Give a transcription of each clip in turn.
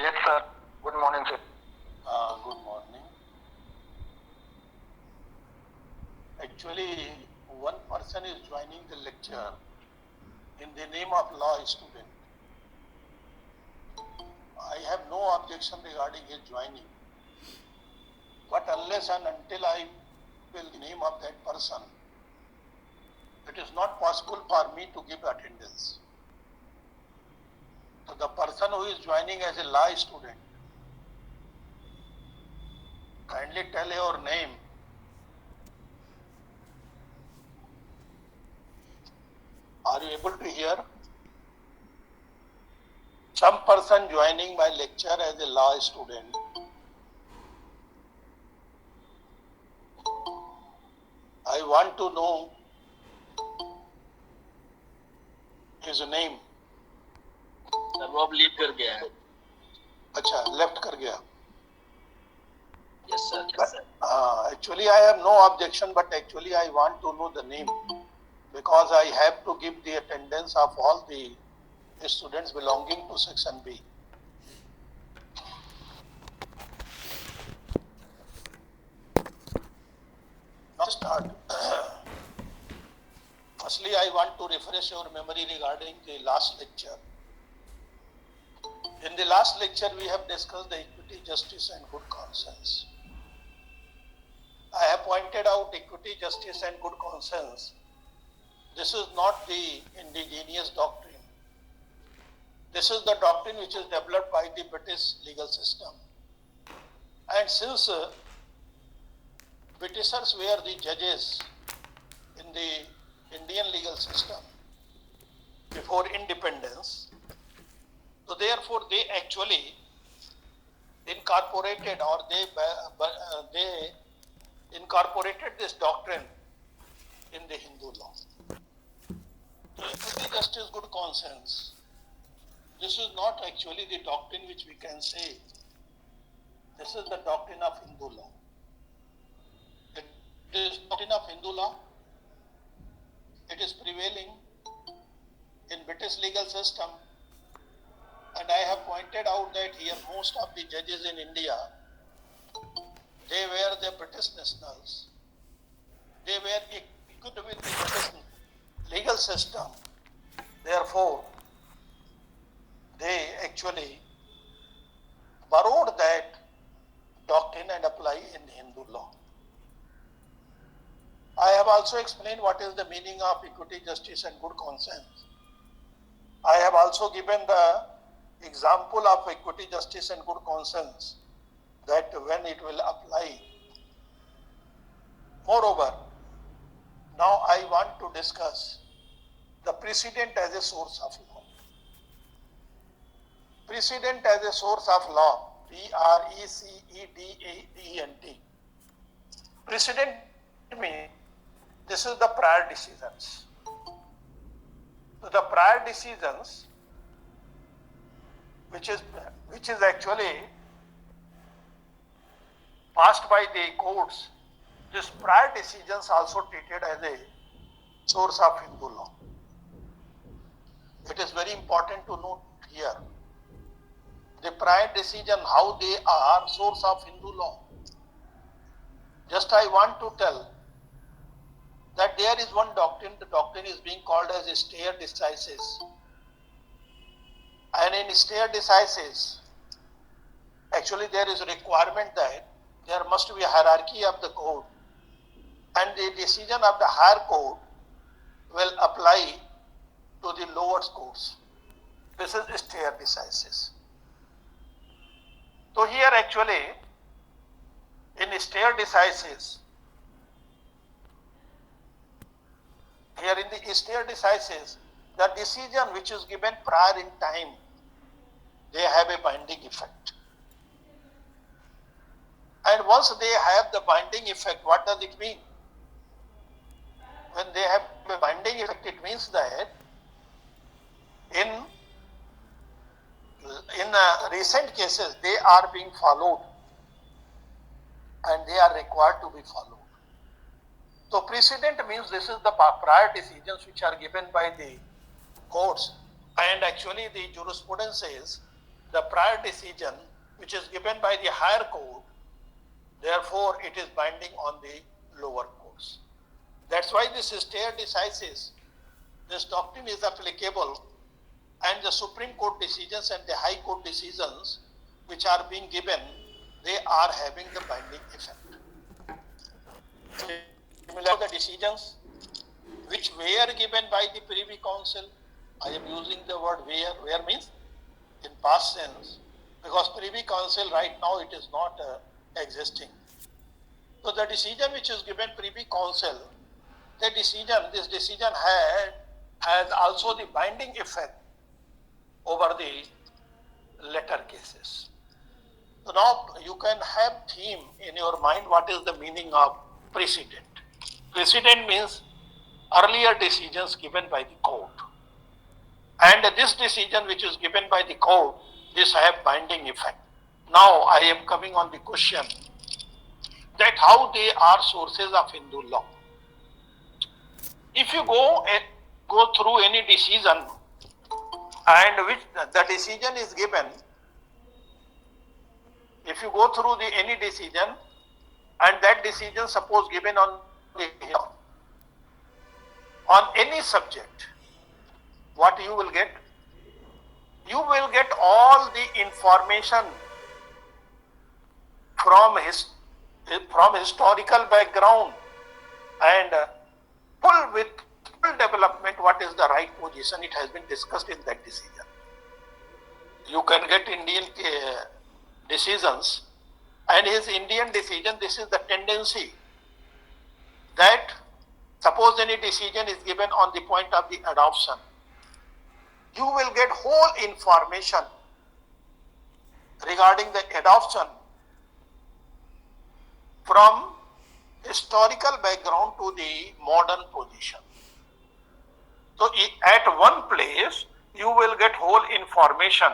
Yes, sir. Good morning, sir. Good morning. Actually, one person is joining the lecture in the name of law student. I have no objection regarding his joining. But unless and until I will the name of that person, it is not possible for me to give attendance. So the person who is joining as a law student, kindly tell your name. Are you able to hear? Some person joining my lecture as a law student. I want to know his name. Sir वो अब leave कर गया है. अच्छा, left कर गया. Yes, sir. Yes, sir. Actually, I have no objection, but actually I want to know the name because I have to give the attendance of all the students belonging to section B. Now start. Firstly, I want to refresh your memory regarding the last lecture. In the last lecture, we have discussed the equity, justice and good conscience. I have pointed out equity, justice and good conscience. This is not the indigenous doctrine. This is the doctrine which is developed by the British legal system. And since Britishers were the judges in the Indian legal system before independence, so therefore they actually incorporated or they incorporated this doctrine in the Hindu law. So equity, justice, good conscience. This is not actually the doctrine which we can say. This is the doctrine of Hindu law. It is doctrine of Hindu law. It is prevailing in British legal system. And I have pointed out that here most of the judges in India, they were the British nationals. They were equipped with the British legal system. Therefore, they actually borrowed that doctrine and apply in Hindu law. I have also explained what is the meaning of equity, justice and good conscience. I have also given the example of equity, justice and good conscience, that when it will apply. Moreover, now I want to discuss the precedent as a source of law. Precedent as a source of law, P-R-E-C-E-D-E-N-T. Precedent means this is the prior decisions. So the prior decisions which is actually passed by the courts, these prior decisions also treated as a source of Hindu law. It is very important to note here the prior decision, how they are source of Hindu law. Just I want to tell that there is one doctrine, the doctrine is being called as a stare decisis. And in stare decisis, actually there is a requirement that there must be a hierarchy of the court, and the decision of the higher court will apply to the lower courts. This is stare decisis. So here actually in stare decisis, here in the stare decisis, the decision which is given prior in time, they have a binding effect. And once they have the binding effect, what does it mean? When they have a binding effect, it means that in recent cases, they are being followed and they are required to be followed. So precedent means this is the prior decisions which are given by the courts, and actually the jurisprudence says the prior decision which is given by the higher court, therefore it is binding on the lower courts. That's why this stare decisis, this doctrine is applicable, and the Supreme Court decisions and the High Court decisions which are being given, they are having the binding effect. Similar the decisions which were given by the Privy Council, I am using the word where means in past tense, because Privy Council right now it is not existing. So the decision which is given Privy Council, this decision has also the binding effect over the later cases. So now you can have theme in your mind, what is the meaning of precedent. Precedent means earlier decisions given by the court. And this decision which is given by the court, this have binding effect. Now I am coming on the question that how they are sources of Hindu law. If you go through any decision and which the decision is given, if you go through any decision and that decision suppose given on any subject, what you will get? You will get all the information from historical background and full development what is the right position, it has been discussed in that decision. You can get Indian decisions, and his Indian decision, this is the tendency that suppose any decision is given on the point of the adoption, you will get whole information regarding the adoption from historical background to the modern position. So at one place you will get whole information.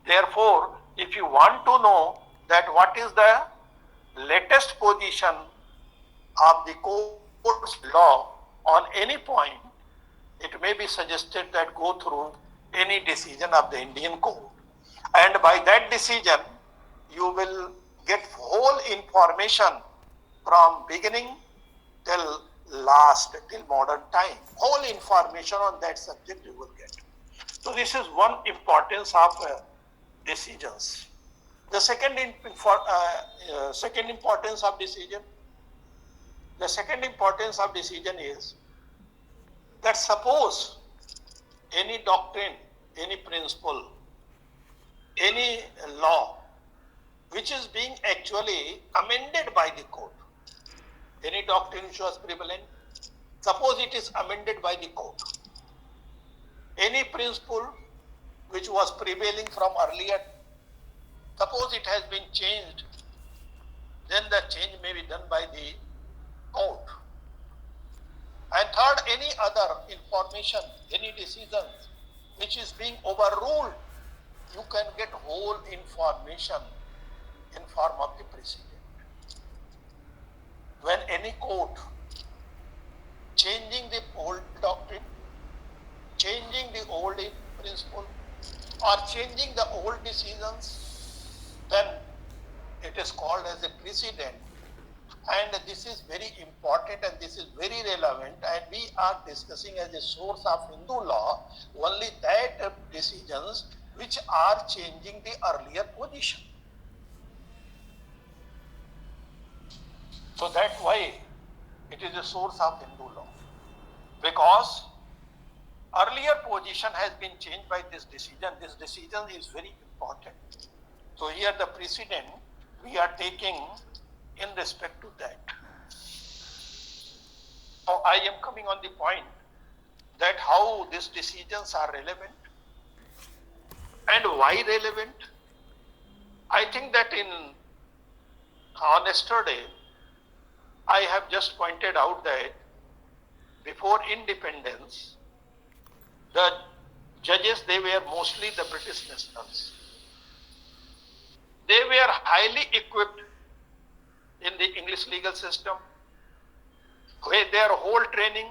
Therefore, if you want to know that what is the latest position of the court's law on any point, it may be suggested that go through any decision of the Indian court, and by that decision you will get whole information from beginning till last, till modern time. Whole information on that subject you will get. So this is one importance of decisions. The second importance of decision. The second importance of decision is that suppose any doctrine, any principle, any law which is being actually amended by the court, any doctrine which was prevalent, suppose it is amended by the court. Any principle which was prevailing from earlier, suppose it has been changed, then the change may be done by the court. And third, any other information, any decisions which is being overruled, you can get whole information in form of the precedent. When any court changing the old doctrine, changing the old principle, or changing the old decisions, then it is called as a precedent. And this is very important and this is very relevant, and we are discussing as a source of Hindu law only that decisions which are changing the earlier position. So that's why it is a source of Hindu law, because earlier position has been changed by this decision. This decision is very important. So here the precedent we are taking in respect to that. Now I am coming on the point that how these decisions are relevant and why relevant. I think that on yesterday I have just pointed out that before independence, the judges, they were mostly the British nationals. They were highly equipped in the English legal system, where their whole training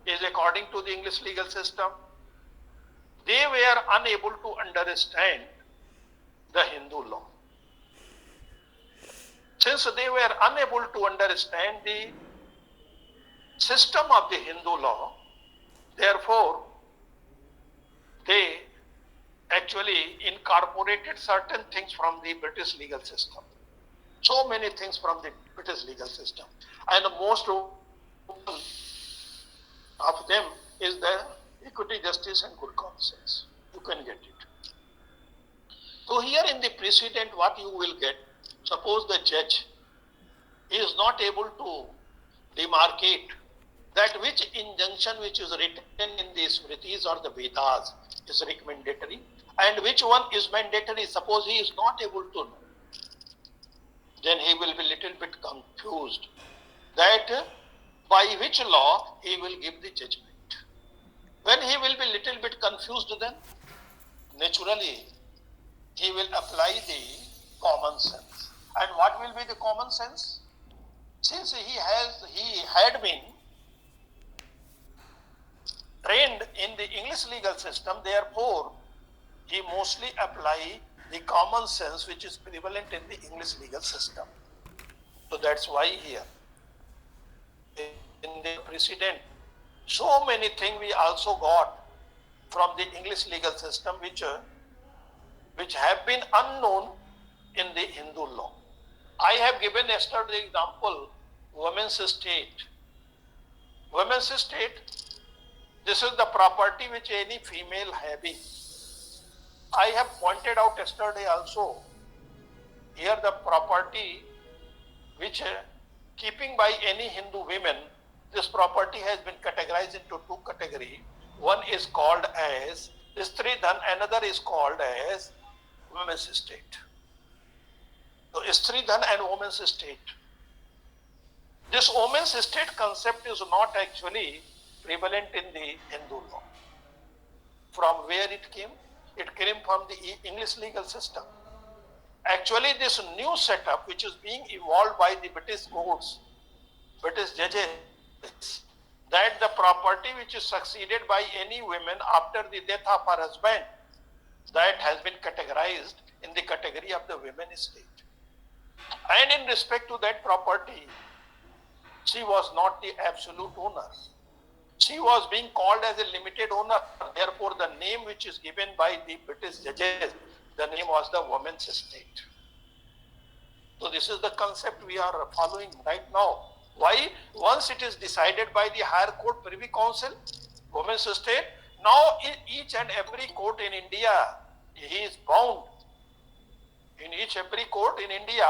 is according to the English legal system. They were unable to understand since they were unable to understand the system of the Hindu law, therefore they actually incorporated certain things from the British legal system. So many things from the British legal system. And most of them is the equity, justice and good conscience. You can get it. So here in the precedent, what you will get, suppose the judge is not able to demarcate that which injunction which is written in the Smritis or the Vedas is recommendatory and which one is mandatory. Suppose he is not able to know, then he will be little bit confused that by which law he will give the judgment. When he will be little bit confused, then naturally he will apply the common sense. And what will be the common sense? Since he had been trained in the English legal system, therefore he mostly apply the common sense which is prevalent in the English legal system. So that's why here in the precedent, so many things we also got from the English legal system which have been unknown in the Hindu law. I have given yesterday the example, women's estate. Women's estate, this is the property which any female having. I have pointed out yesterday also, here the property which keeping by any Hindu women, this property has been categorized into two categories. One is called as Stridhan, another is called as women's estate. So Stridhan and women's estate. This women's estate concept is not actually prevalent in the Hindu law. From where it came? It came from the English legal system. Actually, this new setup which is being evolved by the British courts, British judges, that the property which is succeeded by any woman after the death of her husband, that has been categorized in the category of the women estate. And in respect to that property, she was not the absolute owner. She was being called as a limited owner. Therefore, the name which is given by the British judges, the name was the women's estate. So this is the concept we are following right now. Why? Once it is decided by the higher court privy council, women's estate, now in each and every court in India, he is bound. In each every court in India,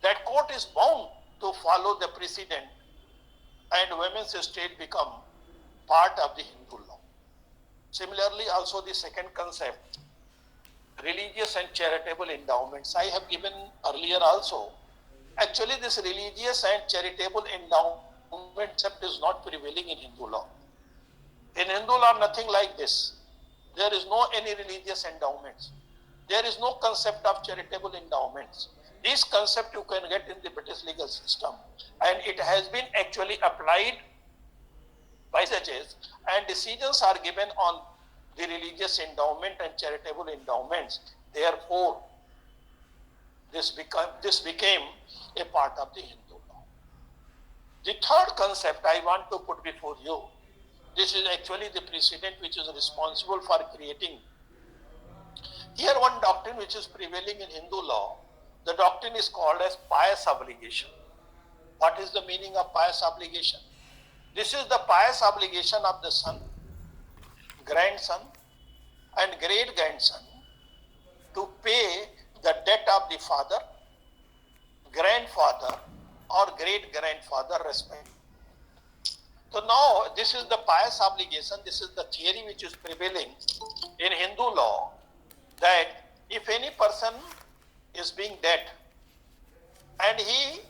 that court is bound to follow the precedent, and women's estate become part of the Hindu law. Similarly, also the second concept, religious and charitable endowments. I have given earlier also. Actually, this religious and charitable endowment concept is not prevailing in Hindu law. In Hindu law, nothing like this. There is no any religious endowments. There is no concept of charitable endowments. This concept you can get in the British legal system, and it has been actually applied by judges, and decisions are given on the religious endowment and charitable endowments. Therefore, this became a part of the Hindu law. The third concept I want to put before you, this is actually the precedent which is responsible for creating here one doctrine which is prevailing in Hindu law. The doctrine is called as pious obligation. What is the meaning of pious obligation? This is the pious obligation of the son, grandson and great-grandson to pay the debt of the father, grandfather or great-grandfather respectively. So now this is the pious obligation, this is the theory which is prevailing in Hindu law, that if any person is being debt and he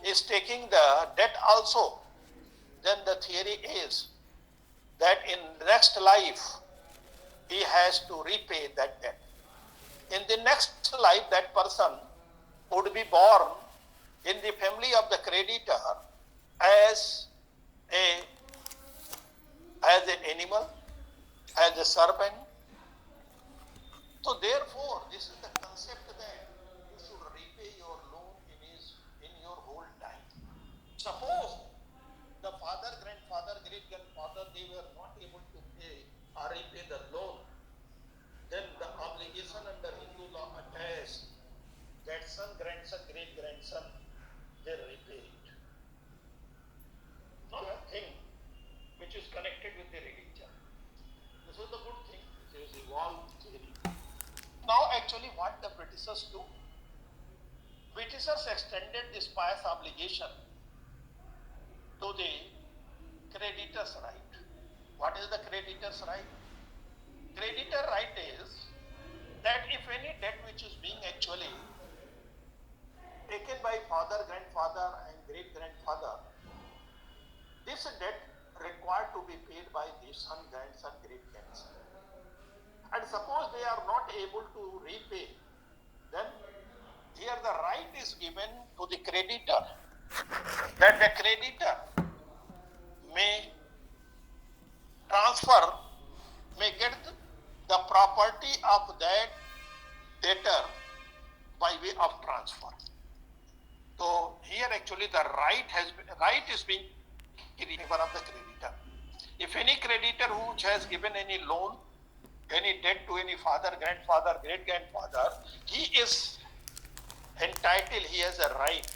is taking the debt also, then the theory is that in next life he has to repay that debt. In the next life, that person would be born in the family of the creditor as an animal, as a servant. So therefore, this is the concept that you should repay your loan in grandson, great-grandson, they repay it. Not a thing which is connected with the religion. This is the good thing, which is evolved theory. Now actually what the Britishers do? Britishers extended this pious obligation to the creditor's right. What is the creditor's right? Creditor right is that if any debt which is being actually taken by father, grandfather and great-grandfather, this debt required to be paid by the son, grandson, great-grandson. And suppose they are not able to repay, then here the right is given to the creditor, that the creditor may transfer, may get the property of that debtor by way of transfer. So here actually the right is being in favor of the creditor. If any creditor who has given any loan, any debt to any father, grandfather, great-grandfather, he is entitled, he has a right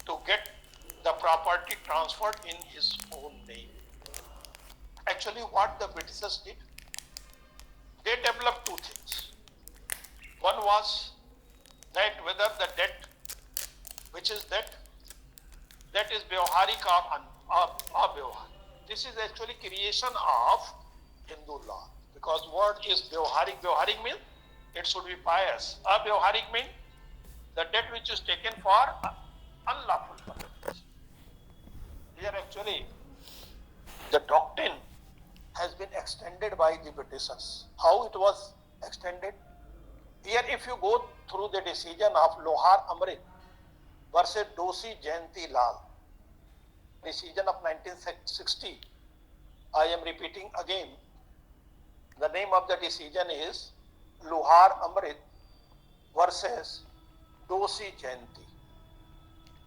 to get the property transferred in his own name. Actually what the Britishers did, they developed two things. One was that whether the debt, which is that is Vyavaharik or Avyavaharik. This is actually creation of Hindu law, because word is Vyavaharik. Vyavaharik means it should be pious. Avyavaharik means the debt which is taken for unlawful purposes. Here actually the doctrine has been extended by the Britishers. How it was extended? Here if you go through the decision of Lohar Amrit versus Doshi Jayanti Lal, decision of 1960, I am repeating again, the name of the decision is Lohar Amrit versus Doshi Jayanti.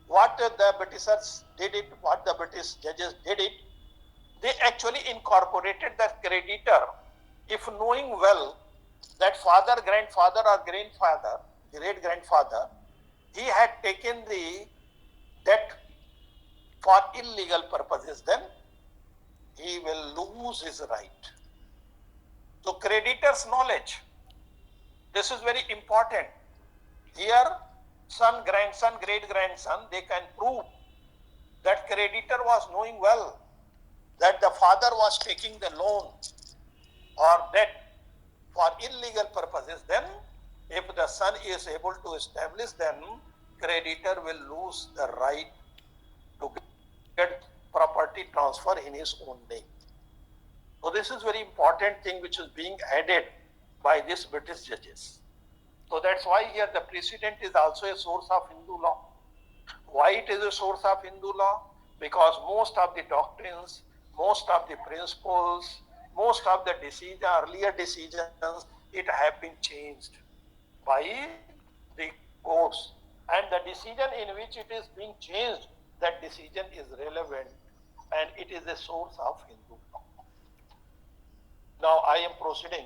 What the Britishers did it, what the British judges did it, they actually incorporated the creditor, if knowing well that father, grandfather or grandfather, great-grandfather, he had taken the debt for illegal purposes, then he will lose his right. So creditor's knowledge, this is very important. Here son, grandson, great-grandson, they can prove that creditor was knowing well that the father was taking the loan or debt for illegal purposes, then if the son is able to establish, then creditor will lose the right to get property transfer in his own name. So this is very important thing which is being added by these British judges. So that's why here the precedent is also a source of Hindu law. Why it is a source of Hindu law? Because most of the doctrines, most of the principles, most of the earlier decisions, it have been changed by the courts. And the decision in which it is being changed, that decision is relevant and it is a source of Hindu law. Now I am proceeding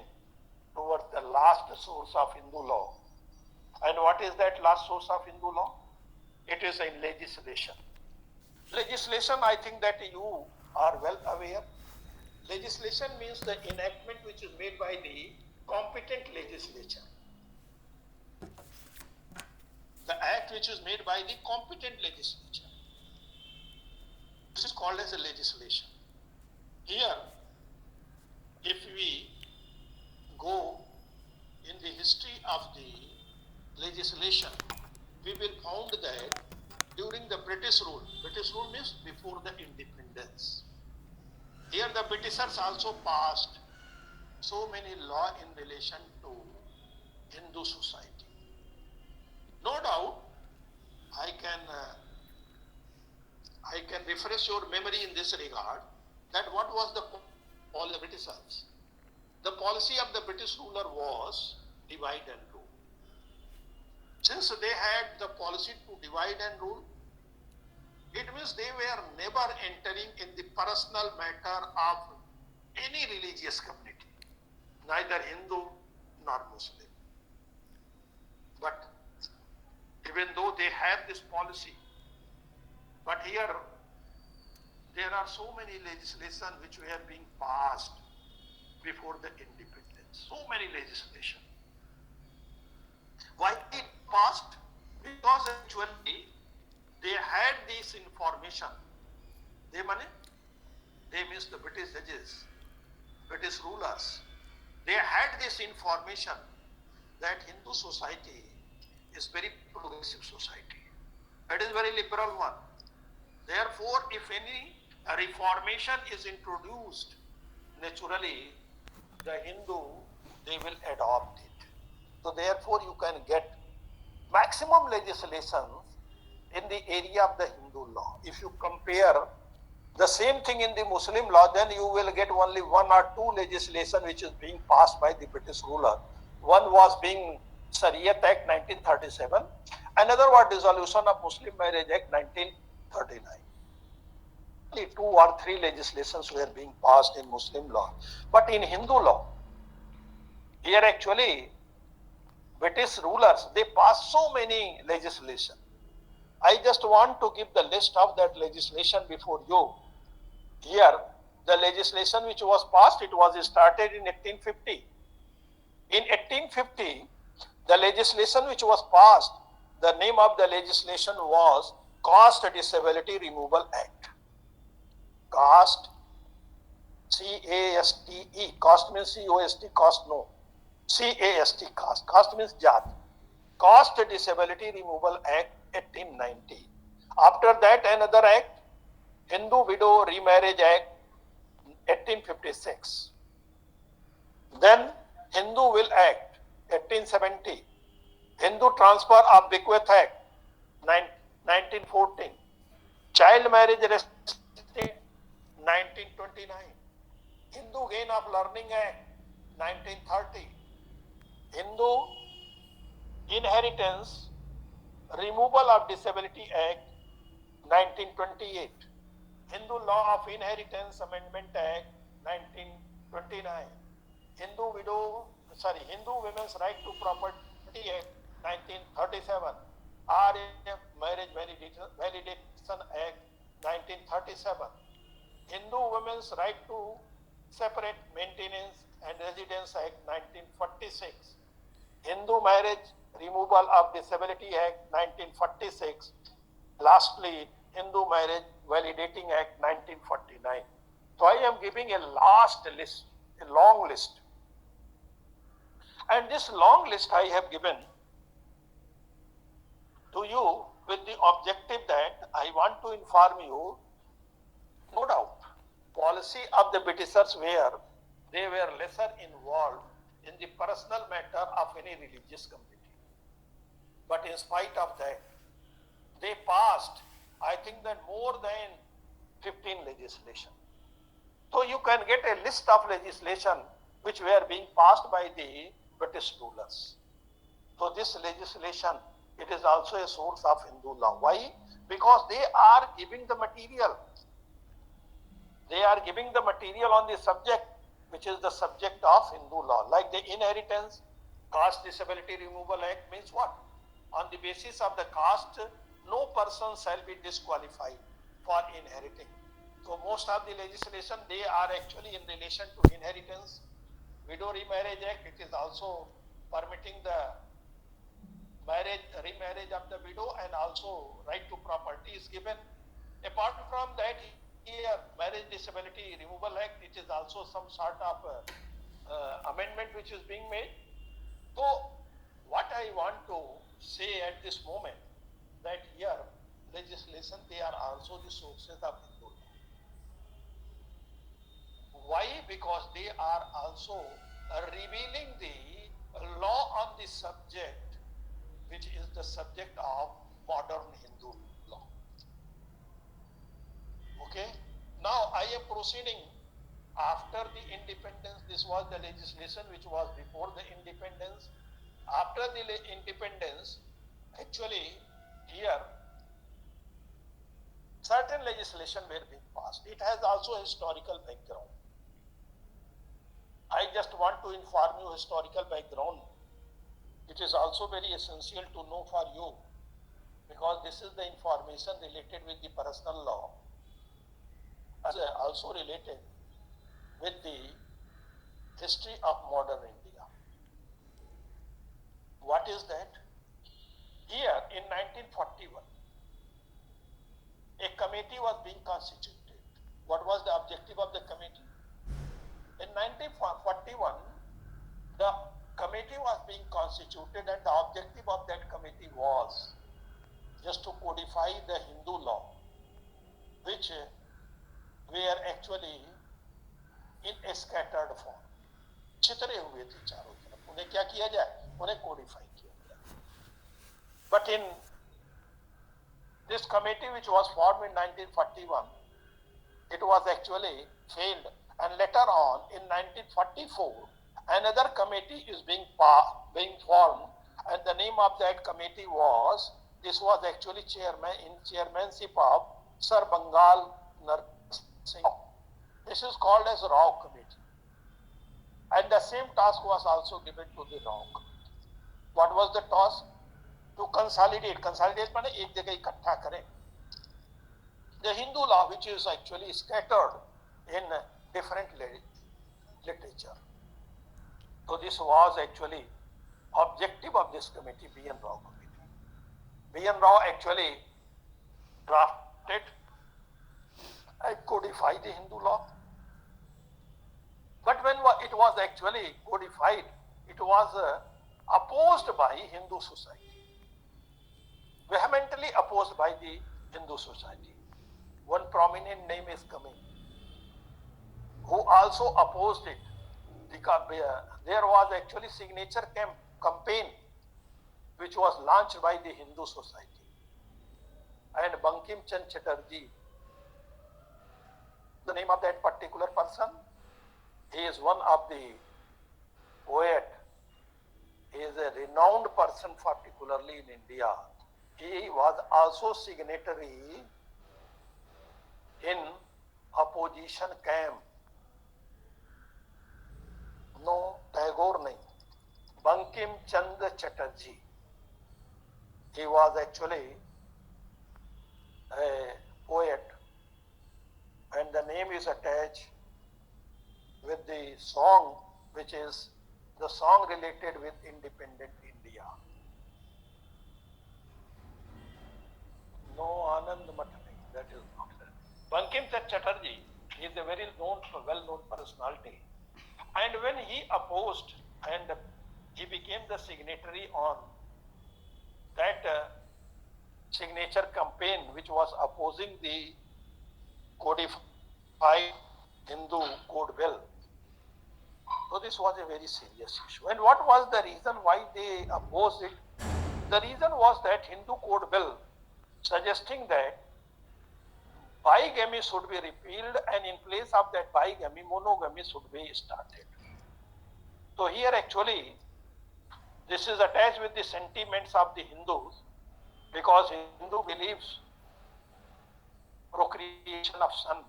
towards the last source of Hindu law. And what is that last source of Hindu law? It is in legislation. Legislation, I think that you are well aware. Legislation means the enactment which is made by the competent legislature. The act which is made by the competent legislature. This is called as a legislation. Here, if we go in the history of the legislation, we will find that during the British rule means before the independence, here the Britishers also passed so many law in relation to Hindu society. No doubt, I can refresh your memory in this regard, that what was the Britishers? The policy of the British ruler was divide and rule. Since they had the policy to divide and rule, it means they were never entering in the personal matter of any religious community, neither Hindu nor Muslim. But had this policy. But here, there are so many legislation which were being passed before the independence. So many legislation. Why it passed? Because actually they had this information. They means the British judges, British rulers. They had this information that Hindu society is very progressive society. It is very liberal one. Therefore, if any reformation is introduced, naturally the Hindu, they will adopt it. So therefore you can get maximum legislations in the area of the Hindu law. If you compare the same thing in the Muslim law, then you will get only one or two legislation which is being passed by the British ruler. One was being Shariat Act 1937, another was Dissolution of Muslim Marriage Act 1939. Only two or three legislations were being passed in Muslim law. But in Hindu law, here actually British rulers, they passed so many legislation. I just want to give the list of that legislation before you. Here, the legislation which was passed, it was started in 1850. In 1850, the legislation which was passed, the name of the legislation was Caste Disability Removal Act. Caste, C-A-S-T-E, caste means C-O-S-T, caste no. C-A-S-T, caste. Caste means Jat. Caste Disability Removal Act 1890. After that, another act, Hindu Widow Remarriage Act 1856. Then Hindu Will Act 1870. Hindu Transfer of Bequeath Act 1914. Child Marriage Restriction 1929. Hindu Gain of Learning Act 1930. Hindu Inheritance Removal of Disability Act 1928. Hindu Law of Inheritance Amendment Act 1929. Hindu Women's Right to Property Act 1937. RAF Marriage Validation Act 1937. Hindu Women's Right to Separate Maintenance and Residence Act 1946. Hindu Marriage Removal of Disability Act 1946. Lastly, Hindu Marriage Validating Act 1949. So I am giving a last list, a long list. And this long list I have given to you with the objective that I want to inform you, no doubt, policy of the Britishers were, they were lesser involved in the personal matter of any religious community. But in spite of that, they passed, I think that more than 15 legislation. So you can get a list of legislation which were being passed by the British rulers. So this legislation, it is also a source of Hindu law. Why? Because they are giving the material. They are giving the material on the subject, which is the subject of Hindu law. Like the Inheritance Caste Disability Removal Act means what? On the basis of the caste, no person shall be disqualified for inheriting. So most of the legislation, they are actually in relation to inheritance. Widow Remarriage Act, it is also permitting the remarriage of the widow, and also right to property is given. Apart from that, here Marriage Disability Removal Act, it is also some sort of amendment which is being made. So what I want to say at this moment, that here legislation, they are also the sources of Hindu law. Why? Because they are also revealing the law on the subject, which is the subject of modern Hindu law. Okay? Now I am proceeding after the independence. This was the legislation which was before the independence. After the independence, actually here certain legislation were being passed. It has also a historical background. I just want to inform you historical background. It is also very essential to know for you, because this is the information related with the personal law, also related with the history of modern India. What is that? Here in 1941, a committee was being constituted. What was the objective of the committee? In 1941, the committee was being constituted, and the objective of that committee was just to codify the Hindu law, which were actually in a scattered form. छितरे हुए थे चारों तरफ, उन्हें क्या किया जाए? उन्हें Codify किया जाए. But in this committee which was formed in 1941, it was actually failed, and later on in 1944 another committee is being formed, and the name of that committee was, this was actually chairmanship of Sir Bangal Narsingh. This is called as Rao Committee, and the same task was also given to the Rao Committee. What was the task? To consolidate माने एक जगह इकट्ठा करें the Hindu law, which is actually scattered in different literature. So this was actually objective of this committee, B.N. Rao committee. B.N. Rao actually drafted and codified the Hindu law. But when it was actually codified, it was opposed by Hindu society. Vehemently opposed by the Hindu society. One prominent name is coming, who also opposed it. There was actually signature campaign which was launched by the Hindu society. And Bankim Chand Chatterjee, the name of that particular person, he is one of the poet. He is a renowned person, particularly in India. He was also signatory in opposition camp. No, Tagore nahi. Bankim Chand Chatterjee. He was actually a poet, and the name is attached with the song, which is the song related with independent India. No Anand Matani, that is not there. Bankim Chand Chatterjee is a very well-known personality, and when he opposed and he became the signatory on that signature campaign which was opposing the codified Hindu code bill. So this was a very serious issue. And what was the reason why they opposed it? The reason was that Hindu code bill suggesting that bigamy should be repealed, and in place of that bigamy, monogamy should be started. So here actually this is attached with the sentiments of the Hindus, because Hindu believes procreation of son,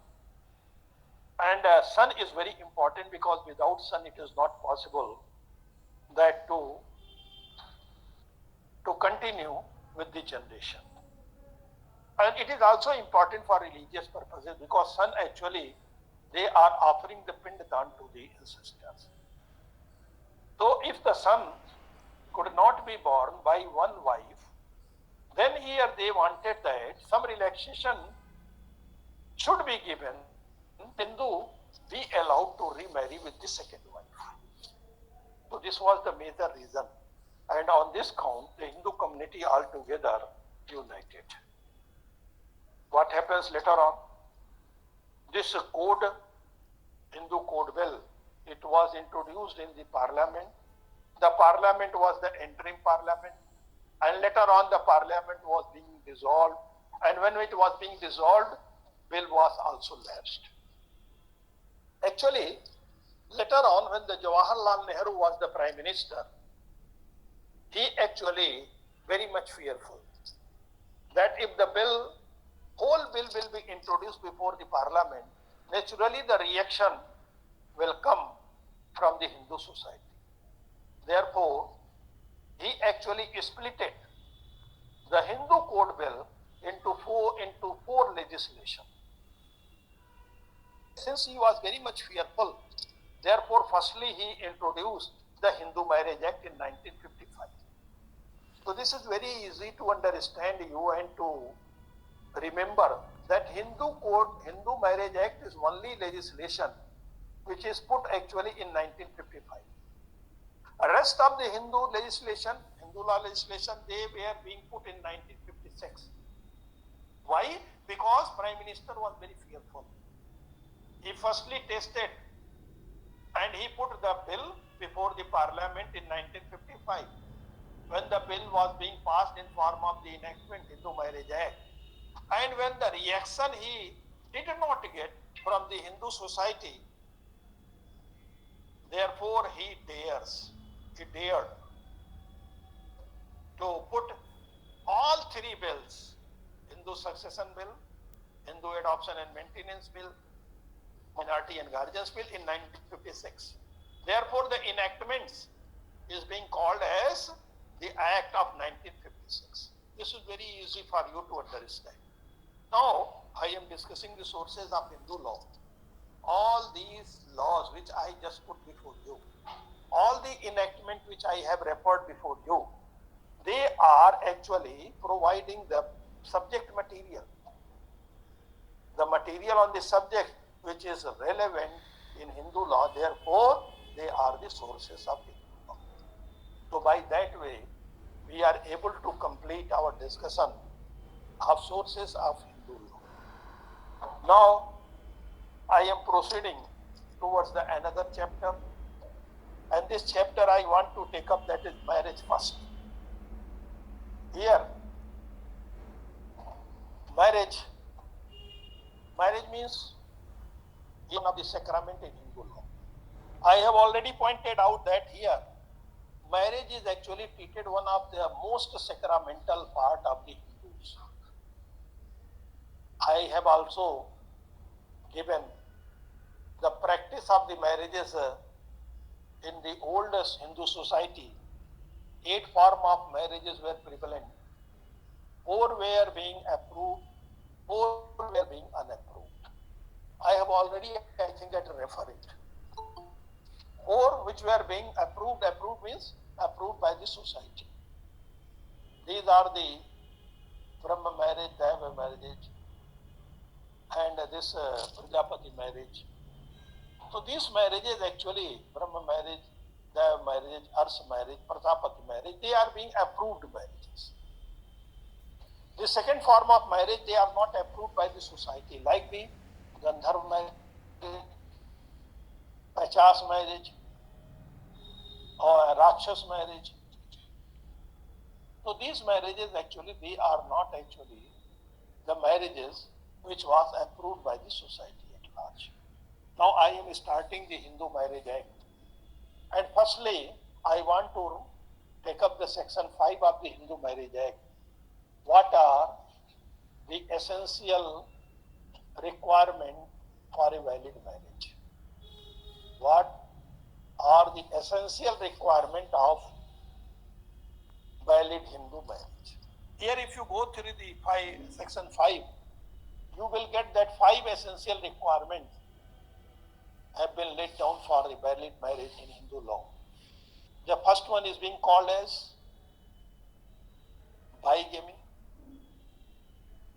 and son is very important, because without son it is not possible that to continue with the generation. And it is also important for religious purposes, because son actually, they are offering the pindadan to the ancestors. So if the son could not be born by one wife, then here they wanted that some relaxation should be given, Hindu be allowed to remarry with the second wife. So this was the major reason, and on this count the Hindu community altogether united. What happens later on? This code, Hindu code bill, it was introduced in the parliament. The parliament was the interim parliament, and later on the parliament was being dissolved, and when it was being dissolved, bill was also lapsed. Actually, later on, when the Jawaharlal Nehru was the prime minister, he actually very much fearful that if the whole bill will be introduced before the parliament, naturally the reaction will come from the Hindu society. Therefore, he actually split the Hindu Code Bill into four legislation. Since he was very much fearful, therefore, firstly he introduced the Hindu Marriage Act in 1955. So this is very easy to understand you and to remember that Hindu Marriage Act is only legislation which is put actually in 1955. The rest of the Hindu law legislation, they were being put in 1956. Why? Because Prime Minister was very fearful. He firstly tested and he put the bill before the parliament in 1955 when the bill was being passed in form of the enactment Hindu Marriage Act. And when the reaction he did not get from the Hindu society, therefore he dared to put all three bills, Hindu Succession Bill, Hindu Adoption and Maintenance Bill, Minority and Guardians Bill in 1956. Therefore, the enactments is being called as the Act of 1956. This is very easy for you to understand. Now, I am discussing the sources of Hindu law. All these laws which I just put before you, all the enactment which I have referred before you, they are actually providing the subject material. The material on the subject which is relevant in Hindu law, therefore they are the sources of Hindu law. So by that way, we are able to complete our discussion of sources of Hindu law. Now, I am proceeding towards the another chapter, and this chapter I want to take up, that is marriage first. Here, marriage means one of the sacrament in Hindu law. I have already pointed out that here, marriage is actually treated one of the most sacramental part of the Hindus. I have also given the practice of the marriages in the oldest Hindu society. 8 forms of marriages were prevalent. 4 were being approved, 4 were being unapproved. I have already, I think, referred it. 4 which were being approved means approved by the society. These are the Brahma marriage, Daiva marriage, and this Prajapati marriage. So these marriages actually, Brahma marriage, Daiva marriage, Arsa marriage, Prajapati marriage, they are being approved marriages. The second form of marriage, they are not approved by the society, like the Gandharva marriage, Pachas marriage, or Rakshas marriage. So these marriages actually, they are not actually the marriages which was approved by the society at large. Now I am starting the Hindu Marriage Act. And firstly, I want to take up the section 5 of the Hindu Marriage Act. What are the essential requirements for a valid marriage? What are the essential requirements of valid Hindu marriage? Here if you go through the section 5, you will get that 5 essential requirements have been laid down for a valid marriage in Hindu law. The first one is being called as bigamy.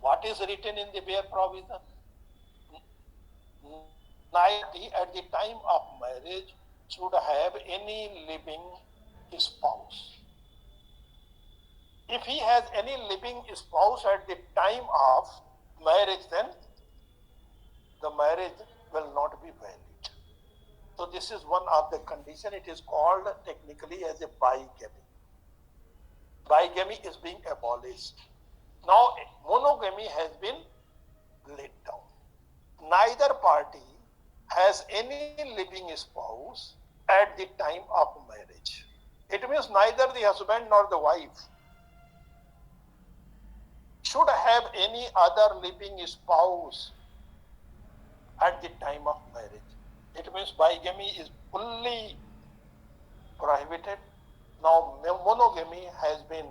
What is written in the bare provision? Neither at the time of marriage should have any living spouse. If he has any living spouse at the time of marriage, then the marriage will not be valid. So this is one of the conditions. It is called technically as a bigamy. Bigamy is being abolished. Now monogamy has been laid down. Neither party has any living spouse at the time of marriage. It means neither the husband nor the wife should have any other living spouse at the time of marriage. It means bigamy is fully prohibited. Now monogamy has been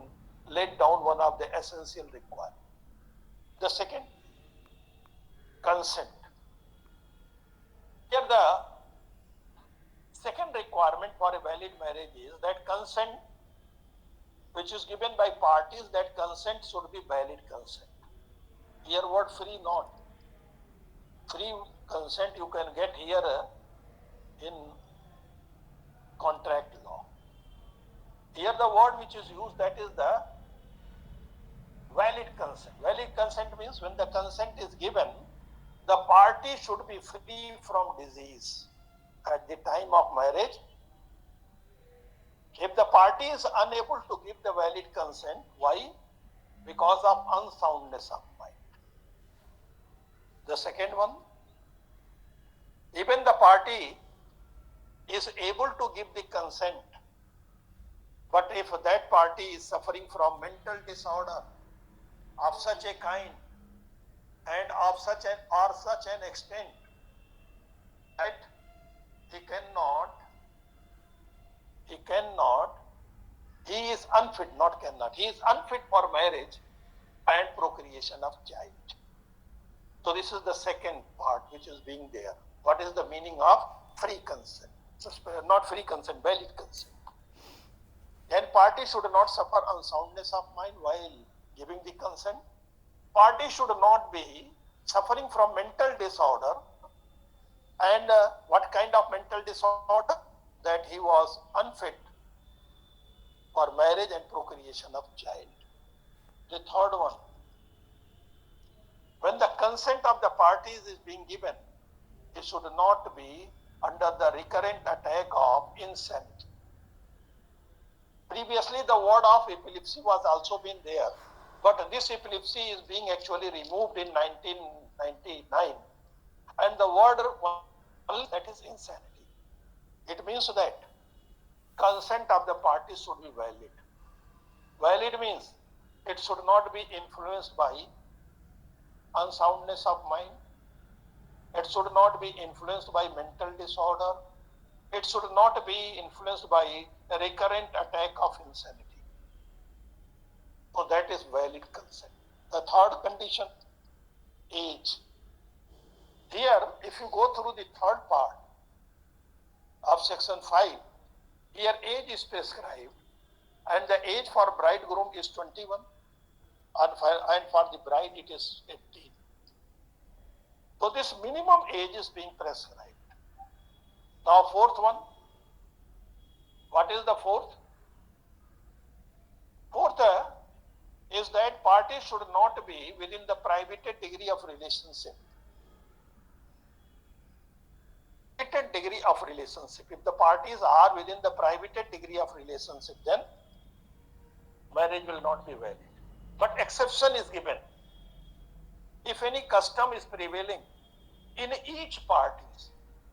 laid down one of the essential requirements. The second, consent. Here the second requirement for a valid marriage is that consent which is given by parties, that consent should be valid consent. Here word free not. Free consent you can get here in contract law. Here the word which is used, that is the valid consent. Valid consent means when the consent is given, the party should be free from disease at the time of marriage. If the party is unable to give the valid consent, why? Because of unsoundness of mind. The second one, even the party is able to give the consent, but if that party is suffering from mental disorder of such a kind and of such an extent that he is unfit, not cannot, he is unfit for marriage and procreation of child. So this is the second part which is being there. What is the meaning of free consent? Not free consent, valid consent. Then party should not suffer unsoundness of mind while giving the consent. Party should not be suffering from mental disorder. And what kind of mental disorder? That he was unfit for marriage and procreation of child. The third one, when the consent of the parties is being given, it should not be under the recurrent attack of insanity. Previously, the word of epilepsy was also been there, but this epilepsy is being actually removed in 1999, and the word that is insanity. It means that consent of the parties should be valid. Valid means it should not be influenced by unsoundness of mind. It should not be influenced by mental disorder. It should not be influenced by a recurrent attack of insanity. So that is valid consent. The third condition, age. Here, if you go through the third part of section 5, here age is prescribed, and the age for bridegroom is 21, and for the bride it is 18. So this minimum age is being prescribed. Now fourth one, what is the fourth? Fourth is that parties should not be within the prohibited degree of relationship. Degree of relationship. If the parties are within the prohibited degree of relationship, then marriage will not be valid. But exception is given. If any custom is prevailing in each party,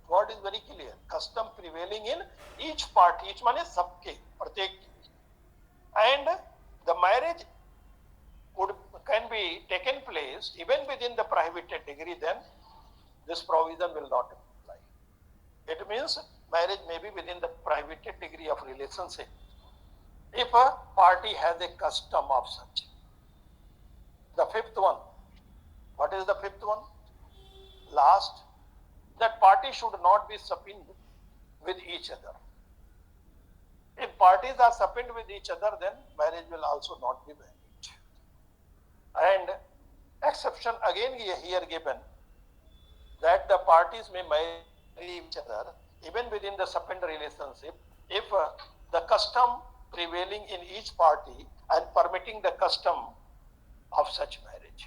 word is very clear. Custom prevailing in each party, each one is sabke, pratek, and the marriage can be taken place even within the prohibited degree, then this provision will not apply. It means marriage may be within the prohibited degree of relationship if a party has a custom of such. The fifth one, what is the fifth one? Last, that party should not be suppined with each other. If parties are suppined with each other, then marriage will also not be valid. And exception again here given, that the parties may marry each other even within the suppined relationship if the custom prevailing in each party and permitting the custom of such marriage.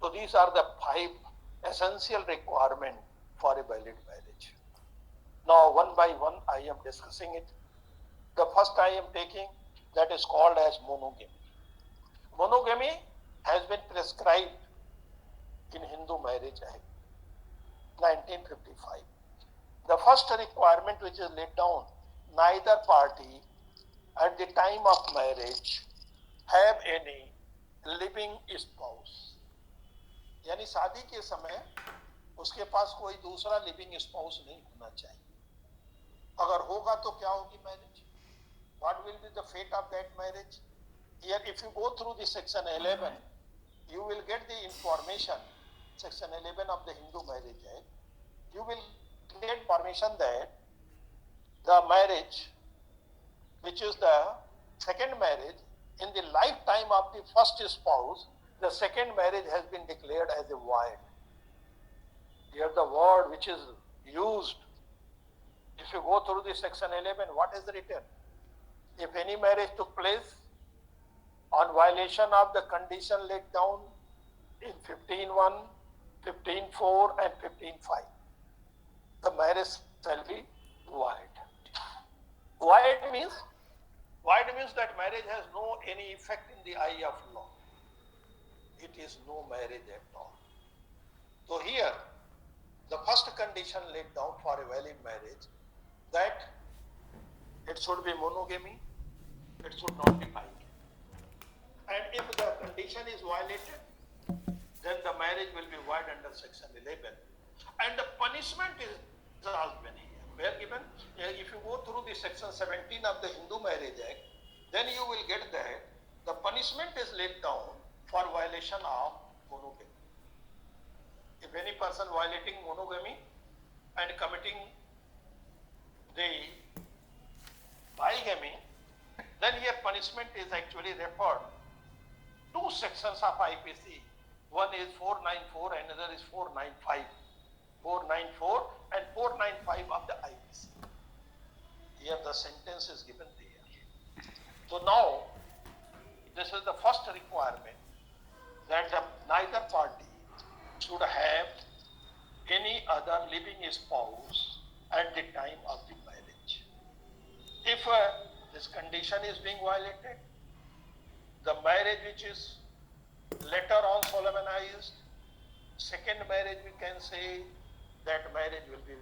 So these are the 5 essential requirements for a valid marriage. Now one by one I am discussing it. The first I am taking, that is called as monogamy. Monogamy has been prescribed in Hindu Marriage Act 1955. The first requirement which is laid down, neither party at the time of marriage have any living spouse. यानी शादी के समय उसके पास कोई दूसरा living spouse नहीं होना चाहिए. अगर होगा तो क्या होगी marriage? What will be the fate of that marriage? Here, if you go through the section 11, you will get the information, section 11 of the Hindu Marriage Act. You will get information that the marriage, which is the second marriage, in the lifetime of the first spouse, the second marriage has been declared as a void. Here the word which is used, if you go through the section 11, what is written? If any marriage took place on violation of the condition laid down in 15.1, 15.4 and 15.5, the marriage shall be void. Void means that marriage has no any effect in the eye of law. It is no marriage at all. So here, the first condition laid down for a valid marriage, that it should be monogamy, it should not be bigamy. And if the condition is violated, then the marriage will be void under section 11. And the punishment is also given here. Where given? If you go through the section 17 of the Hindu Marriage Act, then you will get that the punishment is laid down for violation of monogamy. If any person violating monogamy and committing the bigamy, then here punishment is actually referred to sections of IPC. One is 494 and another is 495. 494 and 495 of the IPC. Here the sentence is given there. So now, this is the first requirement, that neither party should have any other living spouse at the time of the marriage. If this condition is being violated, the marriage which is later on solemnized, second marriage we can say, that marriage will be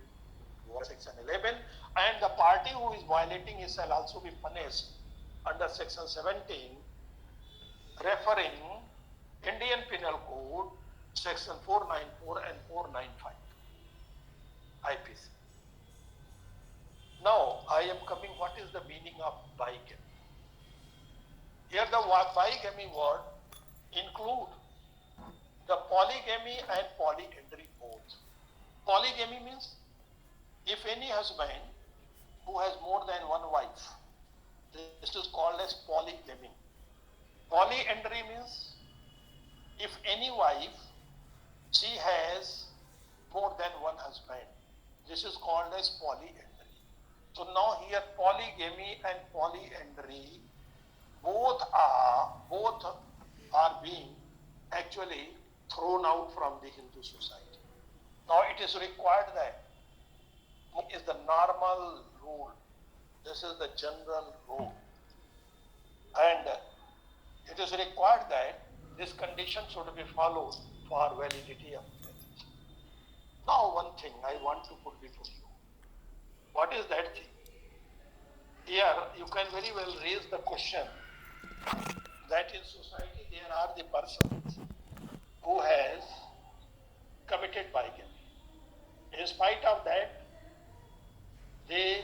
section 11, and the party who is violating it shall also be punished under section 17, referring Indian Penal Code section 494 and 495 IPC. Now I am coming, what is the meaning of bigamy? Here the bigamy word include the polygamy and polyandry both. Polygamy means if any husband who has more than one wife, this is called as polygamy. Polyandry means if any wife, she has more than one husband, this is called as polyandry. So now here polygamy and polyandry both are being actually thrown out from the Hindu society. Now it is required that is the normal rule. This is the general rule. And it is required that this condition should be followed for validity of marriage. Now one thing I want to put before you. What is that thing? Here you can very well raise the question that in society there are the persons who has committed bigamy. In spite of that, they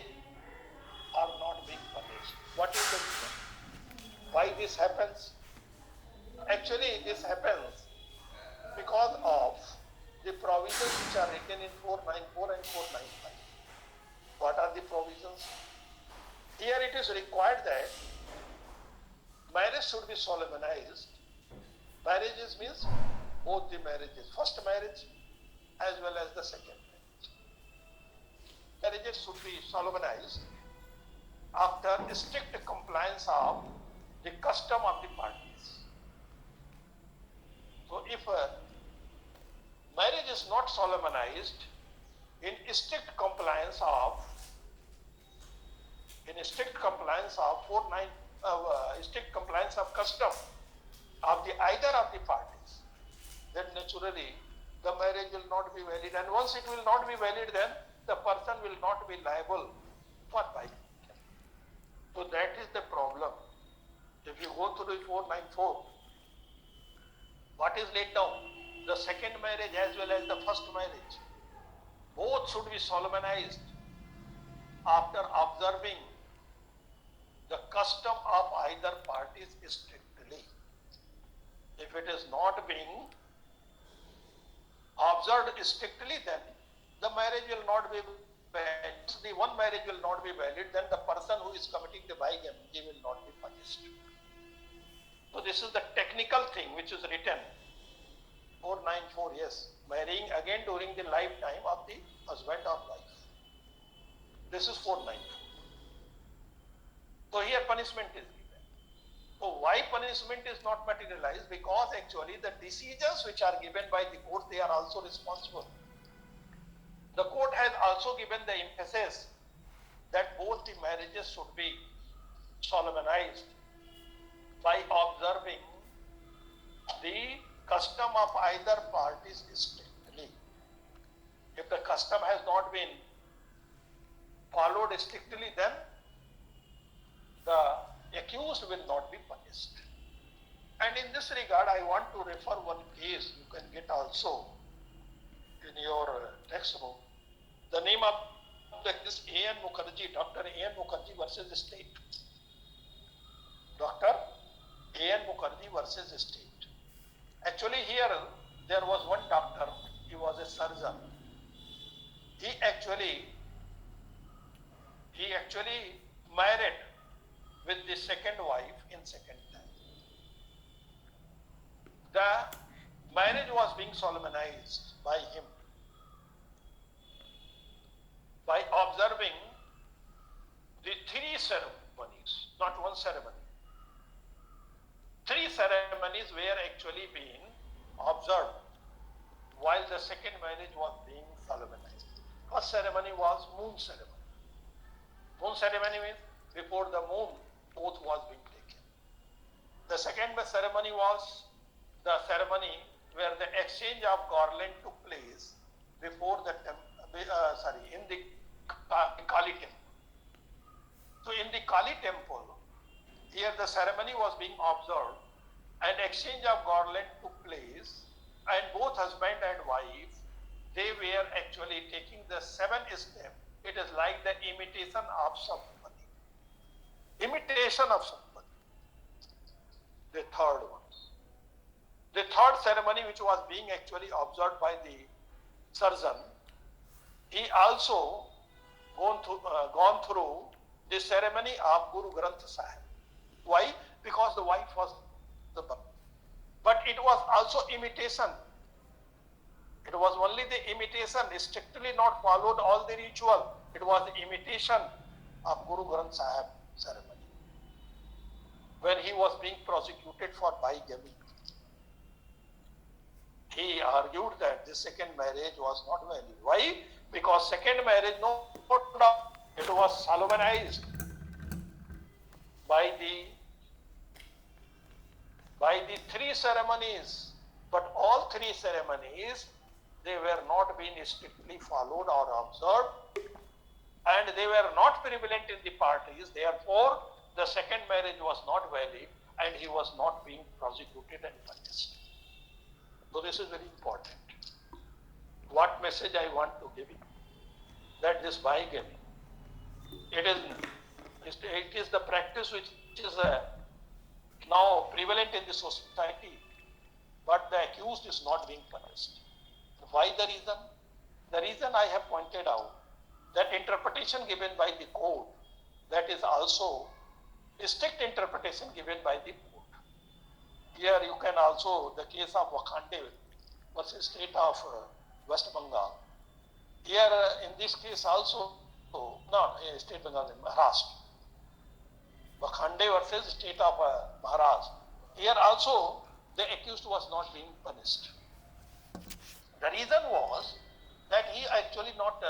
are not being punished. What is the reason? Why this happens? Actually, this happens because of the provisions which are written in 494 and 495. What are the provisions? Here it is required that marriage should be solemnized. Marriages means both the marriages, first marriage as well as the second marriage. Marriages should be solemnized after strict compliance of the custom of the parties. So if marriage is not solemnized in strict compliance of strict compliance of custom of the either of the parties, then naturally the marriage will not be valid, and once it will not be valid, then the person will not be liable for bigamy. So that is the problem. If you go through the 494, what is laid down? The second marriage as well as the first marriage, both should be solemnized after observing the custom of either parties strictly. If it is not being observed strictly, then the marriage will not be valid. The one marriage will not be valid, then the person who is committing the bigamy will not be punished. So this is the technical thing which is written 494, yes, marrying again during the lifetime of the husband or wife. This is 494. So here punishment is given. So why punishment is not materialized? Because actually the decisions which are given by the court, they are also responsible. The court has also given the emphasis that both the marriages should be solemnized by observing the custom of either parties strictly. If the custom has not been followed strictly, then the accused will not be punished. And in this regard, I want to refer one case you can get also in your textbook. The name of this A.N. Mukherjee, Dr. A.N. Mukherjee versus State. Dr. A.N. Mukherjee versus State. Actually here, there was one doctor, he was a surgeon. He actually married with the second wife in second time. The marriage was being solemnized by him by observing the three ceremonies, not one ceremony. Three ceremonies were actually being observed while the second marriage was being solemnized. First ceremony was moon ceremony. Moon ceremony means before the moon, oath was being taken. The second ceremony was the ceremony where the exchange of garland took place before the in the Kali temple. So in the Kali temple, here the ceremony was being observed and exchange of garland took place, and both husband and wife, they were actually taking the 7 step. It is like the imitation of somebody. Imitation of somebody. The third one. The third ceremony which was being actually observed by the surgeon, he also gone through the ceremony of Guru Granth Sahib. Why? Because the wife was the birth. But it was also imitation. It was only the imitation, strictly not followed all the ritual. It was the imitation of Guru Granth Sahib ceremony. When he was being prosecuted for bigamy, he argued that the second marriage was not valid. Why? Because second marriage, no doubt, it was solemnized by the 3 ceremonies, but all 3 ceremonies, they were not being strictly followed or observed, and they were not prevalent in the parties. Therefore, the second marriage was not valid, and he was not being prosecuted and punished. So this is very important. What message I want to give you? That this bigamy, it is the practice which is now prevalent in the society, but the accused is not being punished. Why the reason? The reason I have pointed out, that interpretation given by the court, that is also a strict interpretation given by the court. Here you can also, the case of Wakhande versus state of West Bengal. Here in this case also, not state Bengal, in Maharashtra. Wakhande versus state of Maharashtra. Here also the accused was not being punished. The reason was that he actually not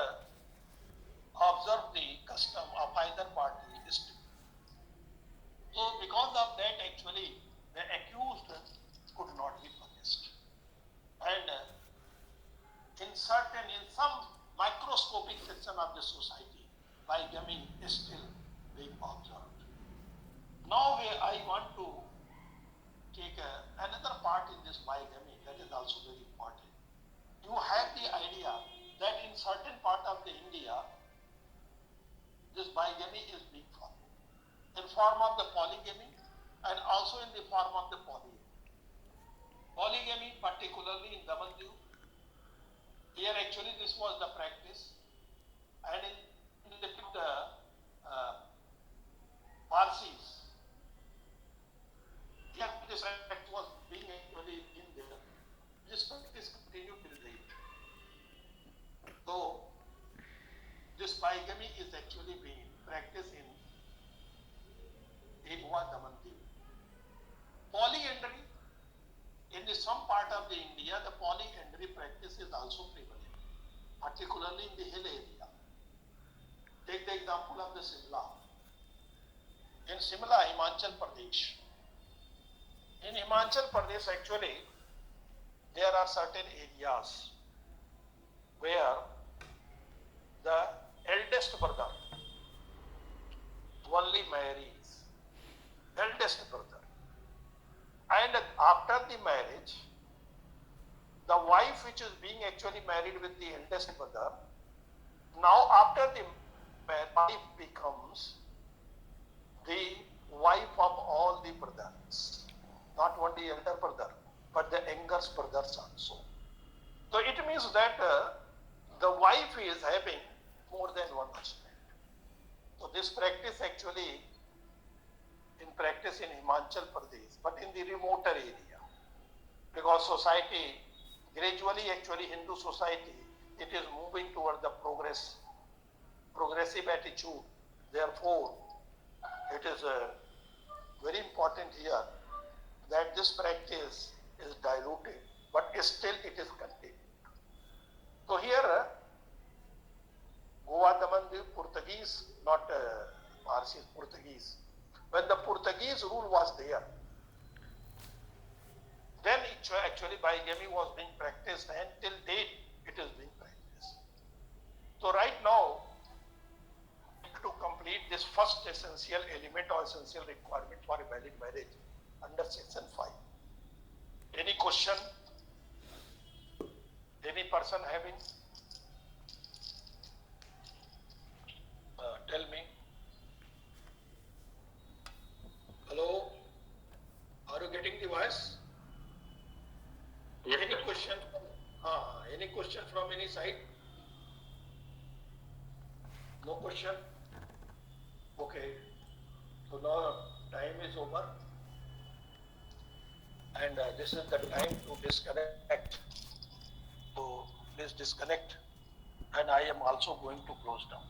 observed the custom of either party. So because of that, actually the accused could not be punished. And in some microscopic section of the society, bigamy is still being observed. Now I want to take another part in this bigamy that is also very important. You have the idea that in certain part of the India, this bigamy is being followed. In form of the polygamy and also in the form of the polyandry. Polygamy, particularly in Damandiu, here actually this was the practice, and in the Parsis, here this act was being actually in there. This practice continued till date. So this bigamy is actually being practiced in Goa, Damandiu. Polyandry, in some part of the India, the polyandry practice is also prevalent, particularly in the hill area. Take the example of the Simla. In Simla, Himachal Pradesh. In Himachal Pradesh, actually, there are certain areas where the eldest brother only marries, eldest brother. And after the marriage, the wife which is being actually married with the eldest brother, now after the wife becomes the wife of all the brothers, not only elder brother, but the younger brothers also. So it means that the wife is having more than one husband. So this practice actually in practice in Himachal Pradesh, but in the remoter area, because society gradually actually Hindu society, it is moving toward the progressive attitude. Therefore, it is very important here that this practice is diluted, but still it is continued. So here, Goa, Damandiu, Portuguese, not Parsi, Portuguese. When the Portuguese rule was there, then actually bigamy was being practiced, and till date it is being practiced. So right now, to complete this first essential element or essential requirement for a valid marriage under section 5. Any question? Any person having? Tell me. Hello? Are you getting the voice? Yes, Any sir. question? Any question from any side? No question? Okay. So now time is over. And this is the time to disconnect. So please disconnect. And I am also going to close down.